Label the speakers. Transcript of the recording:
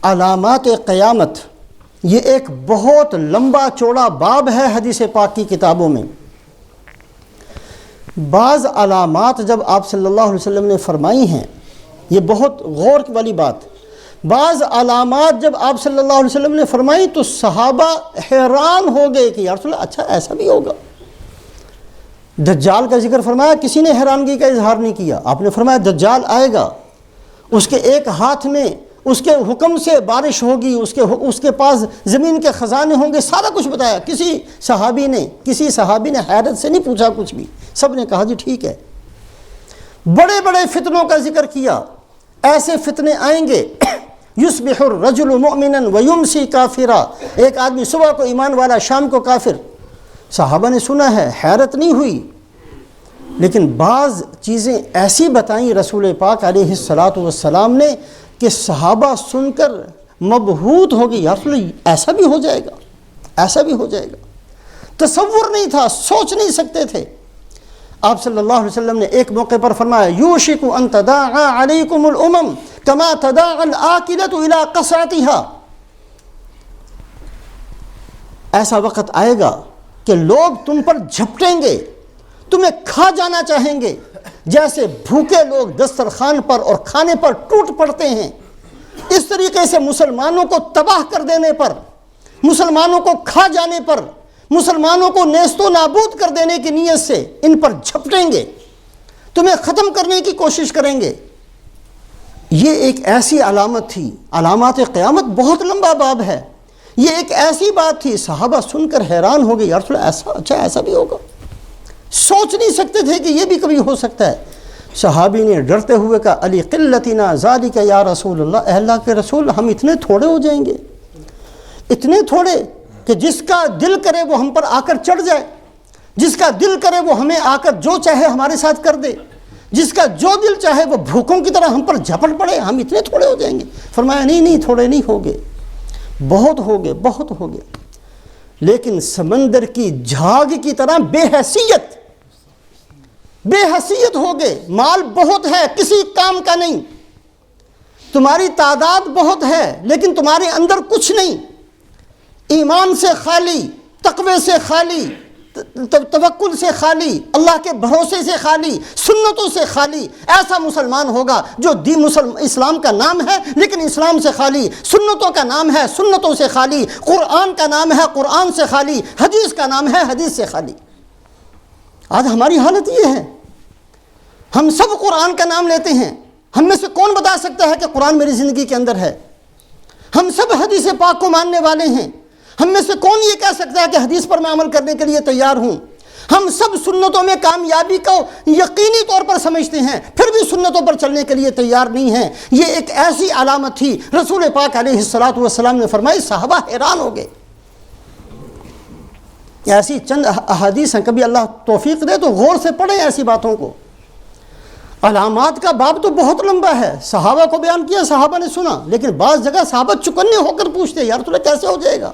Speaker 1: علامات قیامت یہ ایک بہت لمبا چوڑا باب ہے حدیث پاک کی کتابوں میں۔ بعض علامات جب آپ صلی اللہ علیہ وسلم نے فرمائی ہیں، یہ بہت غور والی بات، بعض علامات جب آپ صلی اللہ علیہ وسلم نے فرمائی تو صحابہ حیران ہو گئے کہ یا رسول اللہ اچھا ایسا بھی ہوگا۔ دجال کا ذکر فرمایا، کسی نے حیرانگی کا اظہار نہیں کیا۔ آپ نے فرمایا دجال آئے گا، اس کے ایک ہاتھ میں اس کے حکم سے بارش ہوگی، اس کے پاس زمین کے خزانے ہوں گے، سارا کچھ بتایا۔ کسی صحابی نے حیرت سے نہیں پوچھا کچھ بھی، سب نے کہا جی ٹھیک ہے۔ بڑے بڑے فتنوں کا ذکر کیا، ایسے فتنے آئیں گے، یصبح الرجل مؤمنا ویمسی کافرا، ایک آدمی صبح کو ایمان والا شام کو کافر۔ صحابہ نے سنا ہے، حیرت نہیں ہوئی، لیکن بعض چیزیں ایسی بتائیں رسول پاک علیہ الصلاۃ والسلام نے کہ صحابہ سن کر مبہوت ہو گئی، یا رسول اللہ ایسا بھی ہو جائے گا، ایسا بھی ہو جائے گا، تصور نہیں تھا، سوچ نہیں سکتے تھے۔ آپ صلی اللہ علیہ وسلم نے ایک موقع پر فرمایا یوشک ان تداعى علیکم الامم کما تداعى الآکلۃ الی قصعتها، ایسا وقت آئے گا کہ لوگ تم پر جھپٹیں گے، تمہیں کھا جانا چاہیں گے، جیسے بھوکے لوگ دسترخوان پر اور کھانے پر ٹوٹ پڑتے ہیں۔ اس طریقے سے مسلمانوں کو تباہ کر دینے پر، مسلمانوں کو کھا جانے پر، مسلمانوں کو نیست و نابود کر دینے کی نیت سے ان پر جھپٹیں گے، تمہیں ختم کرنے کی کوشش کریں گے۔ یہ ایک ایسی علامت تھی، علامات قیامت بہت لمبا باب ہے، یہ ایک ایسی بات تھی، صحابہ سن کر حیران ہو گئے، یا رسول اللہ اچھا ایسا بھی ہوگا، سوچ نہیں سکتے تھے کہ یہ بھی کبھی ہو سکتا ہے۔ صحابی نے ڈرتے ہوئے کہا علی قلتنا ذالک یا رسول اللہ، اے اللہ کے رسول ہم اتنے تھوڑے ہو جائیں گے، اتنے تھوڑے کہ جس کا دل کرے وہ ہم پر آ کر چڑھ جائے، جس کا دل کرے وہ ہمیں آ کر جو چاہے ہمارے ساتھ کر دے، جس کا جو دل چاہے وہ بھوکوں کی طرح ہم پر جھپٹ پڑے، ہم اتنے تھوڑے ہو جائیں گے؟ فرمایا نہیں تھوڑے نہیں ہوگے، بہت ہوگے، بہت ہوگے، لیکن سمندر کی جھاگ کی طرح بے حیثیت ہوگے، مال بہت ہے کسی کام کا نہیں، تمہاری تعداد بہت ہے لیکن تمہارے اندر کچھ نہیں، ایمان سے خالی، تقوی سے خالی، توکل سے خالی، اللہ کے بھروسے سے خالی، سنتوں سے خالی، ایسا مسلمان ہوگا جو اسلام کا نام ہے لیکن اسلام سے خالی، سنتوں کا نام ہے سنتوں سے خالی، قرآن کا نام ہے قرآن سے خالی، حدیث کا نام ہے حدیث سے خالی۔ آج ہماری حالت یہ ہے، ہم سب قرآن کا نام لیتے ہیں، ہم میں سے کون بتا سکتا ہے کہ قرآن میری زندگی کے اندر ہے؟ ہم سب حدیث پاک کو ماننے والے ہیں، ہم میں سے کون یہ کہہ سکتا ہے کہ حدیث پر میں عمل کرنے کے لیے تیار ہوں؟ ہم سب سنتوں میں کامیابی کو یقینی طور پر سمجھتے ہیں، پھر بھی سنتوں پر چلنے کے لیے تیار نہیں ہیں۔ یہ ایک ایسی علامت تھی، رسول پاک علیہ الصلاۃ والسلام نے فرمائی، صحابہ حیران ہو گئے۔ ایسی چند احادیث ہیں، کبھی اللہ توفیق دے تو غور سے پڑھیں ایسی باتوں کو۔ علامات کا باب تو بہت لمبا ہے، صحابہ کو بیان کیا، صحابہ نے سنا، لیکن بعض جگہ صحابہ چکنے ہو کر پوچھتے یا رسول اللہ کیسے ہو جائے گا؟